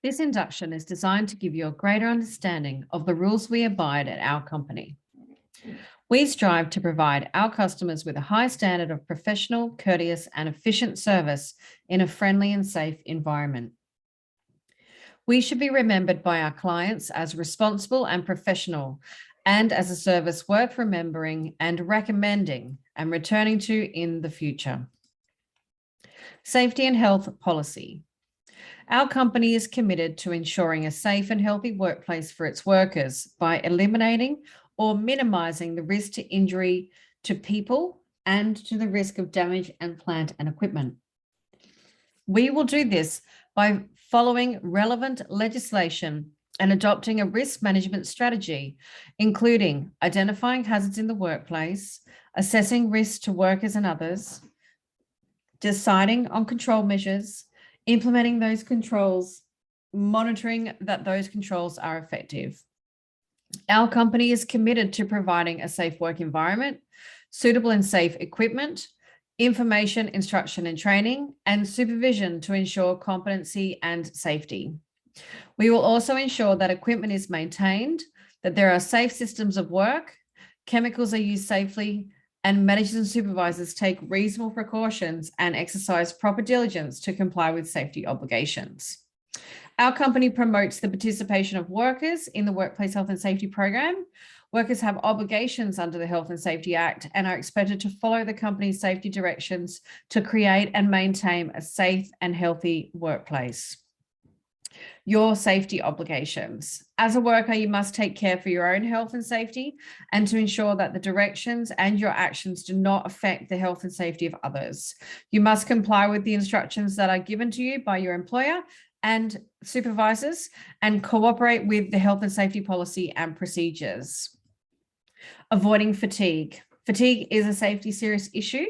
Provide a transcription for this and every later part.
This induction is designed to give you a greater understanding of the rules we abide at our company. We strive to provide our customers with a high standard of professional, courteous, and efficient service in a friendly and safe environment. We should be remembered by our clients as responsible and professional, and as a service worth remembering and recommending and returning to in the future. Safety and health policy. Our company is committed to ensuring a safe and healthy workplace for its workers by eliminating or minimizing the risk to injury to people and to the risk of damage and plant and equipment. We will do this by following relevant legislation and adopting a risk management strategy, including identifying hazards in the workplace, assessing risks to workers and others, deciding on control measures, implementing those controls, monitoring that those controls are effective. Our company is committed to providing a safe work environment, suitable and safe equipment, information, instruction and training, and supervision to ensure competency and safety. We will also ensure that equipment is maintained, that there are safe systems of work, chemicals are used safely, and managers and supervisors take reasonable precautions and exercise proper diligence to comply with safety obligations. Our company promotes the participation of workers in the Workplace Health and Safety Program. Workers have obligations under the Health and Safety Act and are expected to follow the company's safety directions to create and maintain a safe and healthy workplace. Your safety obligations. As a worker, you must take care for your own health and safety and to ensure that the directions and your actions do not affect the health and safety of others. You must comply with the instructions that are given to you by your employer and supervisors and cooperate with the health and safety policy and procedures. Avoiding fatigue. Fatigue is a safety serious issue.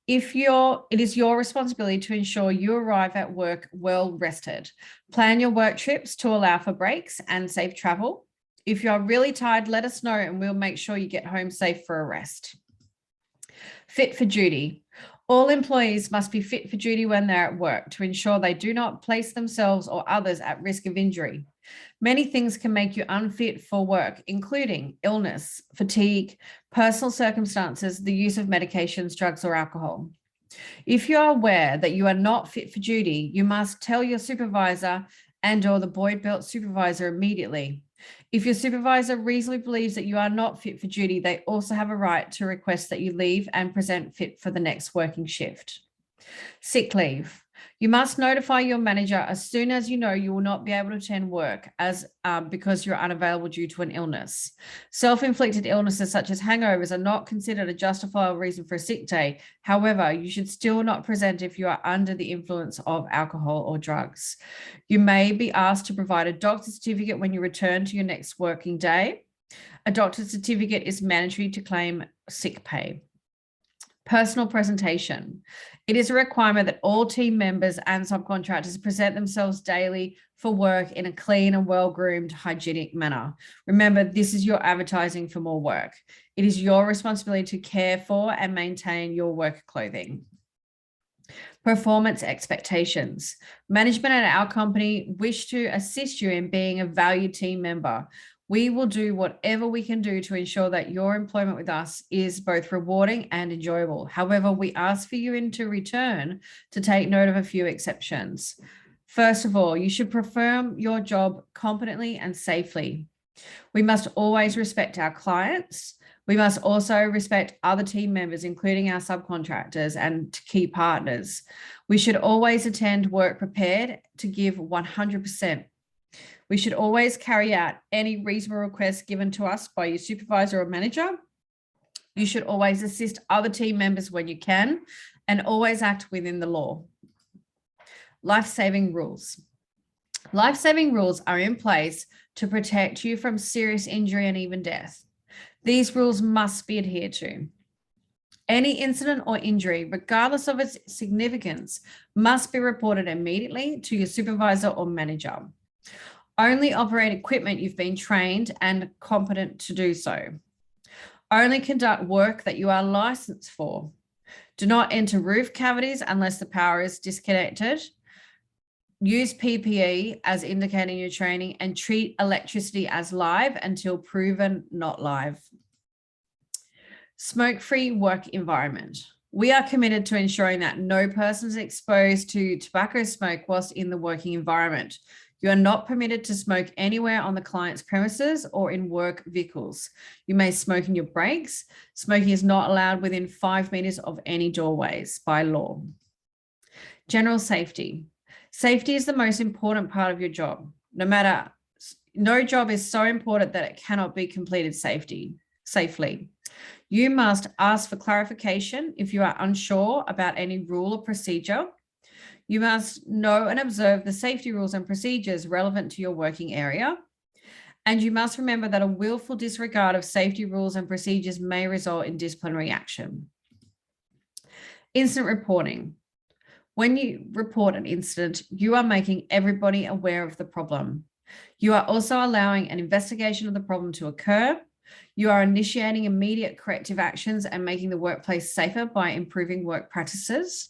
It is your responsibility to ensure you arrive at work well rested. Plan your work trips to allow for breaks and safe travel. If you're really tired, let us know and we'll make sure you get home safe for a rest. Fit for duty. All employees must be fit for duty when they're at work to ensure they do not place themselves or others at risk of injury. Many things can make you unfit for work, including illness, fatigue, personal circumstances, the use of medications, drugs, or alcohol. If you are aware that you are not fit for duty, you must tell your supervisor and/or the Boyd Belt supervisor immediately. If your supervisor reasonably believes that you are not fit for duty, they also have a right to request that you leave and present fit for the next working shift. Sick leave. You must notify your manager as soon as you know you will not be able to attend work because you're unavailable due to an illness. Self-inflicted illnesses such as hangovers are not considered a justifiable reason for a sick day. However, you should still not present if you are under the influence of alcohol or drugs. You may be asked to provide a doctor's certificate when you return to your next working day. A doctor's certificate is mandatory to claim sick pay. Personal presentation. It is a requirement that all team members and subcontractors present themselves daily for work in a clean and well-groomed, hygienic manner. Remember, this is your advertising for more work. It is your responsibility to care for and maintain your work clothing. Performance expectations. Management at our company wish to assist you in being a valued team member. We will do whatever we can do to ensure that your employment with us is both rewarding and enjoyable. However, we ask for you in return to take note of a few exceptions. First of all, you should perform your job competently and safely. We must always respect our clients. We must also respect other team members, including our subcontractors and key partners. We should always attend work prepared to give 100%. We should always carry out any reasonable requests given to us by your supervisor or manager. You should always assist other team members when you can and always act within the law. Life-saving rules. Life-saving rules are in place to protect you from serious injury and even death. These rules must be adhered to. Any incident or injury, regardless of its significance, must be reported immediately to your supervisor or manager. Only operate equipment you've been trained and competent to do so. Only conduct work that you are licensed for. Do not enter roof cavities unless the power is disconnected. Use PPE as indicating your training and treat electricity as live until proven not live. Smoke-free work environment. We are committed to ensuring that no person is exposed to tobacco smoke whilst in the working environment. You are not permitted to smoke anywhere on the client's premises or in work vehicles. You may smoke in your breaks. Smoking is not allowed within 5 meters of any doorways by law. General safety. Safety is the most important part of your job. No job is so important that it cannot be completed safely. You must ask for clarification if you are unsure about any rule or procedure. You must know and observe the safety rules and procedures relevant to your working area. And you must remember that a willful disregard of safety rules and procedures may result in disciplinary action. Incident reporting. When you report an incident, you are making everybody aware of the problem. You are also allowing an investigation of the problem to occur. You are initiating immediate corrective actions and making the workplace safer by improving work practices.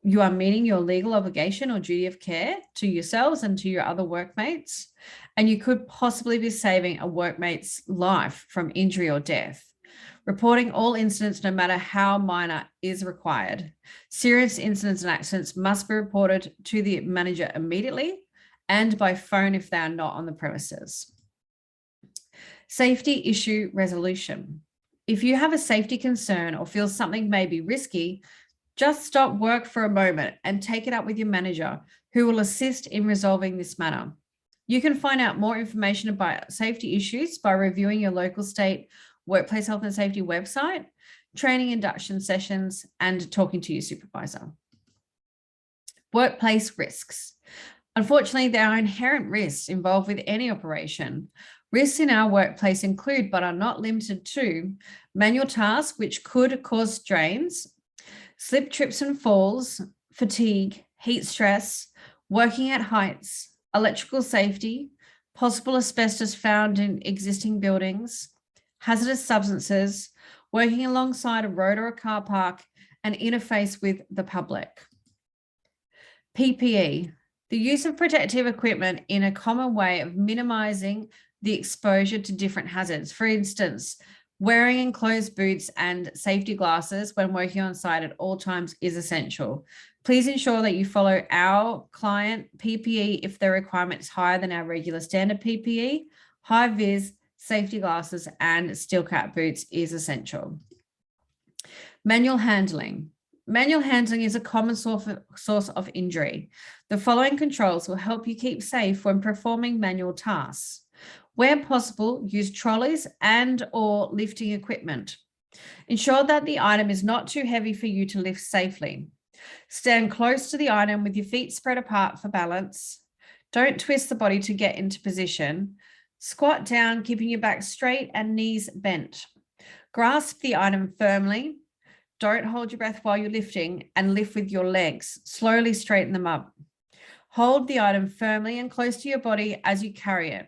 You are meeting your legal obligation or duty of care to yourselves and to your other workmates. And you could possibly be saving a workmate's life from injury or death. Reporting all incidents, no matter how minor, is required. Serious incidents and accidents must be reported to the manager immediately and by phone if they are not on the premises. Safety issue resolution. If you have a safety concern or feel something may be risky, just stop work for a moment and take it up with your manager, who will assist in resolving this matter. You can find out more information about safety issues by reviewing your local state workplace health and safety website, training induction sessions, and talking to your supervisor. Workplace risks. Unfortunately, there are inherent risks involved with any operation. Risks in our workplace include, but are not limited to, manual tasks which could cause strains, slip, trips and falls, fatigue, heat stress, working at heights, electrical safety, possible asbestos found in existing buildings, hazardous substances, working alongside a road or a car park, and interface with the public. PPE, the use of protective equipment in a common way of minimizing the exposure to different hazards. For instance, wearing enclosed boots and safety glasses when working on site at all times is essential. Please ensure that you follow our client PPE if the requirement is higher than our regular standard PPE. High vis, safety glasses, and steel cap boots is essential. Manual handling. Manual handling is a common source of injury. The following controls will help you keep safe when performing manual tasks. Where possible, use trolleys and/or lifting equipment. Ensure that the item is not too heavy for you to lift safely. Stand close to the item with your feet spread apart for balance. Don't twist the body to get into position. Squat down, keeping your back straight and knees bent. Grasp the item firmly. Don't hold your breath while you're lifting, and lift with your legs. Slowly straighten them up. Hold the item firmly and close to your body as you carry it.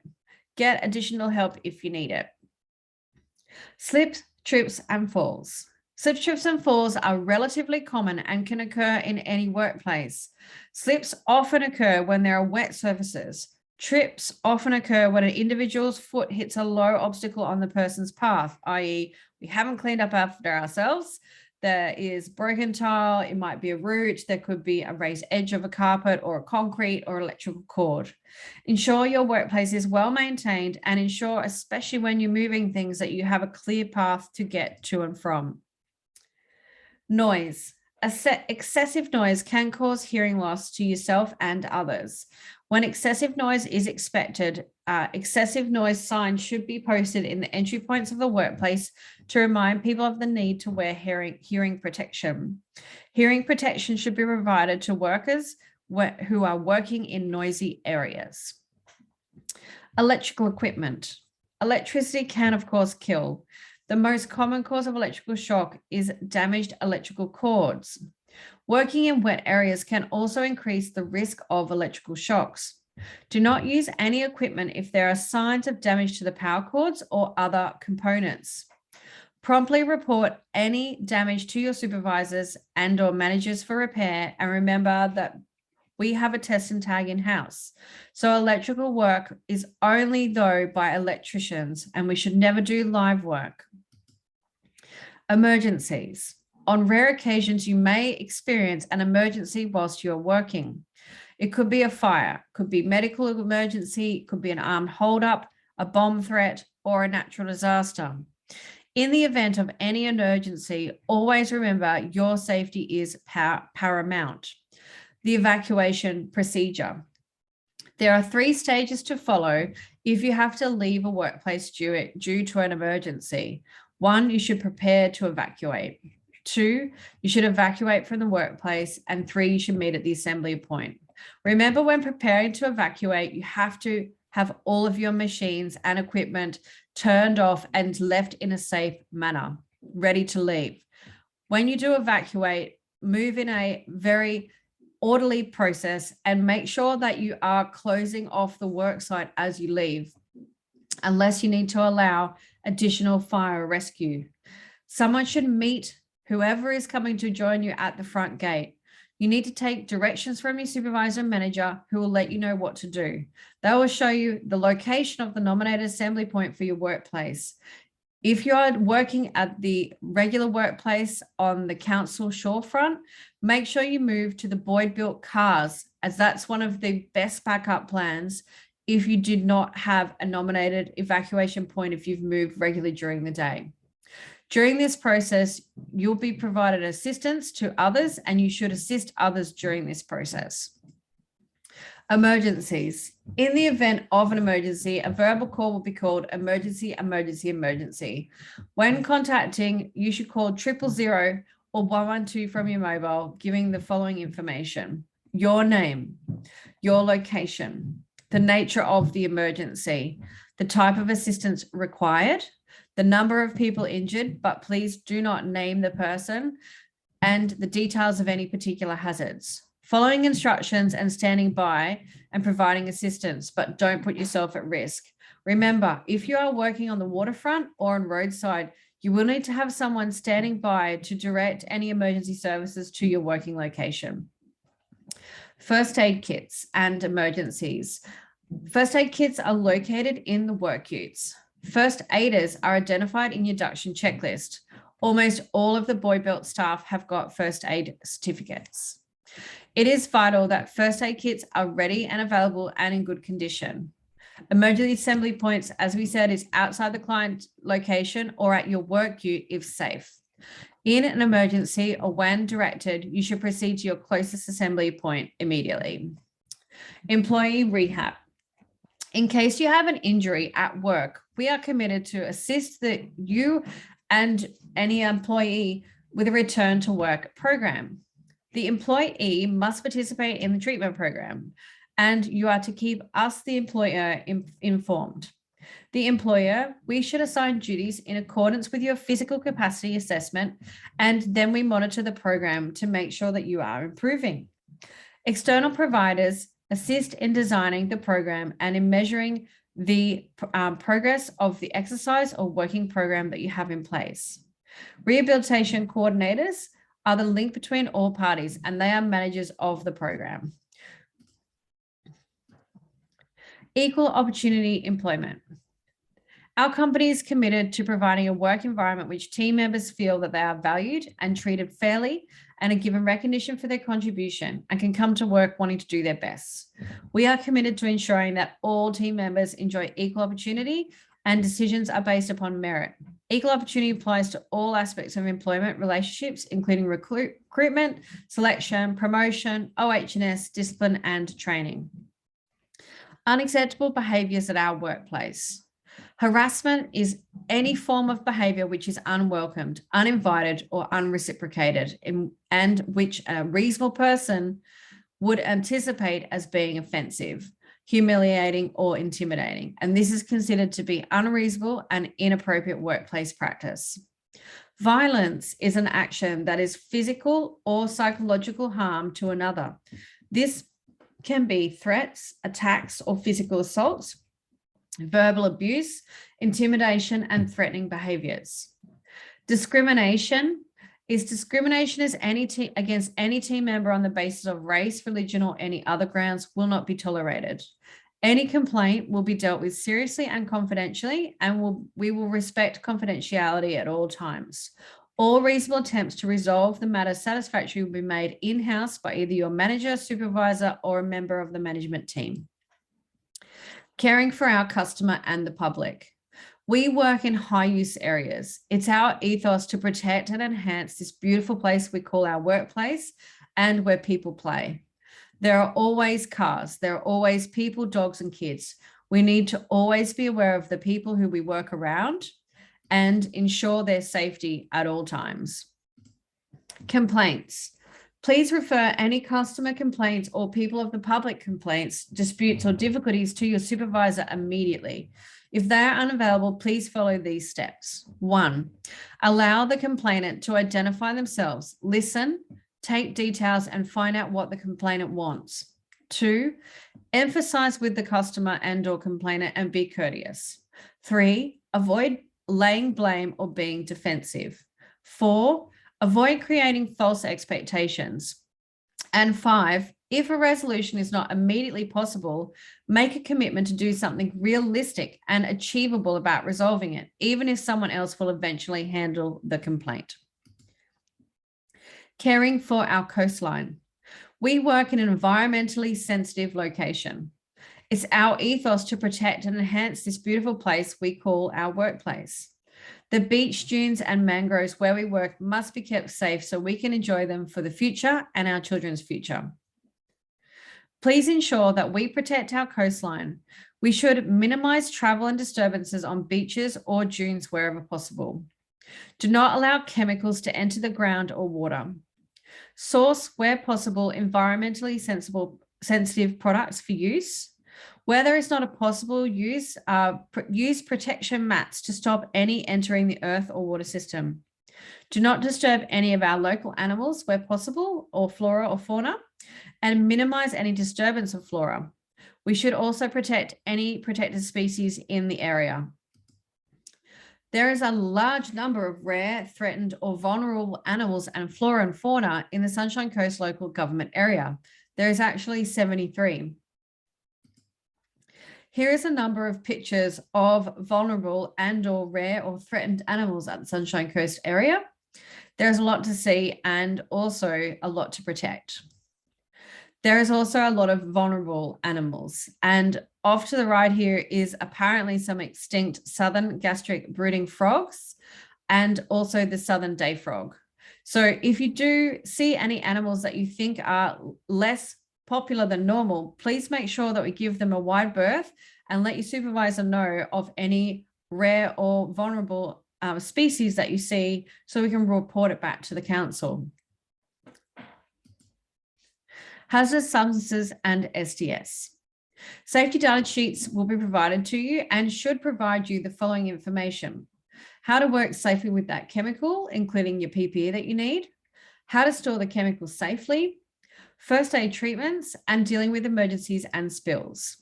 Get additional help if you need it. Slips, trips, and falls. Slips, trips, and falls are relatively common and can occur in any workplace. Slips often occur when there are wet surfaces. Trips often occur when an individual's foot hits a low obstacle on the person's path, i.e., we haven't cleaned up after ourselves. There is broken tile, it might be a root, there could be a raised edge of a carpet or a concrete or electrical cord. Ensure your workplace is well maintained and ensure, especially when you're moving things, that you have a clear path to get to and from. Noise. Excessive noise can cause hearing loss to yourself and others. When excessive noise is expected, excessive noise signs should be posted in the entry points of the workplace to remind people of the need to wear hearing protection. Hearing protection should be provided to workers who are working in noisy areas. Electrical equipment. Electricity can, of course, kill. The most common cause of electrical shock is damaged electrical cords. Working in wet areas can also increase the risk of electrical shocks. Do not use any equipment if there are signs of damage to the power cords or other components. Promptly report any damage to your supervisors and/or managers for repair, and remember that We have a test and tag in-house. So electrical work is only though by electricians, and we should never do live work. Emergencies. On rare occasions, you may experience an emergency whilst you're working. It could be a fire, could be medical emergency, could be an armed holdup, a bomb threat, or a natural disaster. In the event of any emergency, always remember your safety is paramount. The evacuation procedure. There are 3 stages to follow if you have to leave a workplace due to an emergency. 1, you should prepare to evacuate. 2, you should evacuate from the workplace. And 3, you should meet at the assembly point. Remember, when preparing to evacuate, you have to have all of your machines and equipment turned off and left in a safe manner, ready to leave. When you do evacuate, move in a very orderly process and make sure that you are closing off the work site as you leave, unless you need to allow additional fire or rescue. Someone should meet whoever is coming to join you at the front gate. You need to take directions from your supervisor and manager, who will let you know what to do. They will show you the location of the nominated assembly point for your workplace. If you are working at the regular workplace on the council shorefront, make sure you move to the Boyd-built cars, as that's one of the best backup plans if you did not have a nominated evacuation point if you've moved regularly during the day. During this process, you'll be provided assistance to others, and you should assist others during this process. Emergencies. In the event of an emergency, a verbal call will be called emergency, emergency, emergency. When contacting, you should call 000 or 112 from your mobile, giving the following information: your name, your location, the nature of the emergency, the type of assistance required, the number of people injured, but please do not name the person, and the details of any particular hazards. Following instructions and standing by and providing assistance, but don't put yourself at risk. Remember, if you are working on the waterfront or on roadside, you will need to have someone standing by to direct any emergency services to your working location. First aid kits and emergencies. First aid kits are located in the work utes. First aiders are identified in your induction checklist. Almost all of the Boyd-built staff have got first aid certificates. It is vital that first aid kits are ready and available and in good condition. Emergency assembly points, as we said, is outside the client location or at your work ute if safe. In an emergency or when directed, you should proceed to your closest assembly point immediately. Employee rehab. In case you have an injury at work, we are committed to assist you and any employee with a return to work program. The employee must participate in the treatment program, and you are to keep us, the employer, informed. The employer, we should assign duties in accordance with your physical capacity assessment, and then we monitor the program to make sure that you are improving. External providers assist in designing the program and in measuring the progress of the exercise or working program that you have in place. Rehabilitation coordinators are the link between all parties, and they are managers of the program. Equal opportunity employment. Our company is committed to providing a work environment which team members feel that they are valued and treated fairly and are given recognition for their contribution and can come to work wanting to do their best. We are committed to ensuring that all team members enjoy equal opportunity and decisions are based upon merit. Equal opportunity applies to all aspects of employment relationships, including recruitment, selection, promotion, OH&S, discipline, and training. Unacceptable behaviors at our workplace. Harassment is any form of behavior which is unwelcomed, uninvited, or unreciprocated, and which a reasonable person would anticipate as being offensive, humiliating, or intimidating. And this is considered to be unreasonable and inappropriate workplace practice. Violence is an action that is physical or psychological harm to another. This can be threats, attacks, or physical assaults, verbal abuse, intimidation, and threatening behaviors. Discrimination is discrimination against any team member on the basis of race, religion, or any other grounds will not be tolerated. Any complaint will be dealt with seriously and confidentially, and we will respect confidentiality at all times. All reasonable attempts to resolve the matter satisfactorily will be made in-house by either your manager, supervisor, or a member of the management team. Caring for our customer and the public. We work in high-use areas. It's our ethos to protect and enhance this beautiful place we call our workplace and where people play. There are always cars. There are always people, dogs, and kids. We need to always be aware of the people who we work around and ensure their safety at all times. Complaints. Please refer any customer complaints or people of the public complaints, disputes, or difficulties to your supervisor immediately. If they are unavailable, please follow these steps. 1, allow the complainant to identify themselves, listen, take details, and find out what the complainant wants. 2, emphasize with the customer and/or complainant and be courteous. 3, avoid laying blame or being defensive. 4, avoid creating false expectations. And 5, if a resolution is not immediately possible, make a commitment to do something realistic and achievable about resolving it, even if someone else will eventually handle the complaint. Caring for our coastline. We work in an environmentally sensitive location. It's our ethos to protect and enhance this beautiful place we call our workplace. The beach, dunes, and mangroves where we work must be kept safe so we can enjoy them for the future and our children's future. Please ensure that we protect our coastline. We should minimize travel and disturbances on beaches or dunes wherever possible. Do not allow chemicals to enter the ground or water. Source, where possible, environmentally sensitive products for use. Where there is not a possible use, use protection mats to stop any entering the earth or water system. Do not disturb any of our local animals where possible, or flora or fauna, and minimize any disturbance of flora. We should also protect any protected species in the area. There is a large number of rare, threatened, or vulnerable animals and flora and fauna in the Sunshine Coast local government area. There is actually 73. Here is a number of pictures of vulnerable and/or rare or threatened animals at the Sunshine Coast area. There's a lot to see and also a lot to protect. There is also a lot of vulnerable animals, and off to the right here is apparently some extinct southern gastric brooding frogs and also the southern day frog. So if you do see any animals that you think are less popular than normal, please make sure that we give them a wide berth and let your supervisor know of any rare or vulnerable species that you see so we can report it back to the council. Hazardous substances and SDS. Safety data sheets will be provided to you and should provide you the following information: how to work safely with that chemical, including your PPE that you need, how to store the chemical safely, first aid treatments, and dealing with emergencies and spills.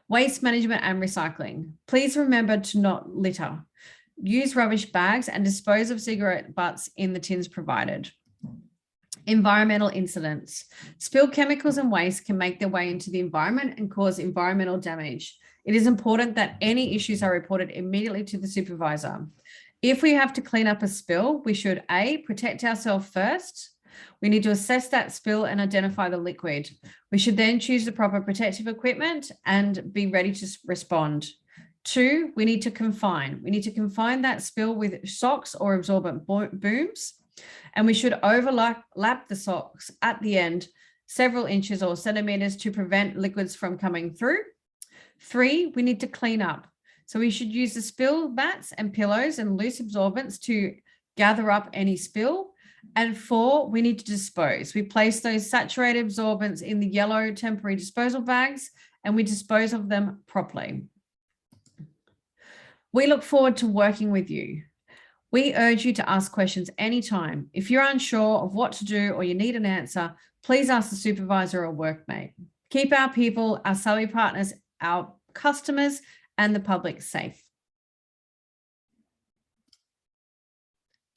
Waste management and recycling. Please remember to not litter. Use rubbish bags and dispose of cigarette butts in the tins provided. Environmental incidents. Spilled chemicals and waste can make their way into the environment and cause environmental damage. It is important that any issues are reported immediately to the supervisor. If we have to clean up a spill, we should A, protect ourselves first. We need to assess that spill and identify the liquid. We should then choose the proper protective equipment and be ready to respond. 2, we need to confine. We need to confine that spill with socks or absorbent booms, and we should overlap the socks at the end several inches or centimeters to prevent liquids from coming through. 3, we need to clean up. So we should use the spill mats and pillows and loose absorbents to gather up any spill. And 4, we need to dispose. We place those saturated absorbents in the yellow temporary disposal bags and we dispose of them properly. We look forward to working with you. We urge you to ask questions anytime. If you're unsure of what to do or you need an answer, please ask the supervisor or workmate. Keep our people, our salary partners, our customers, and the public safe.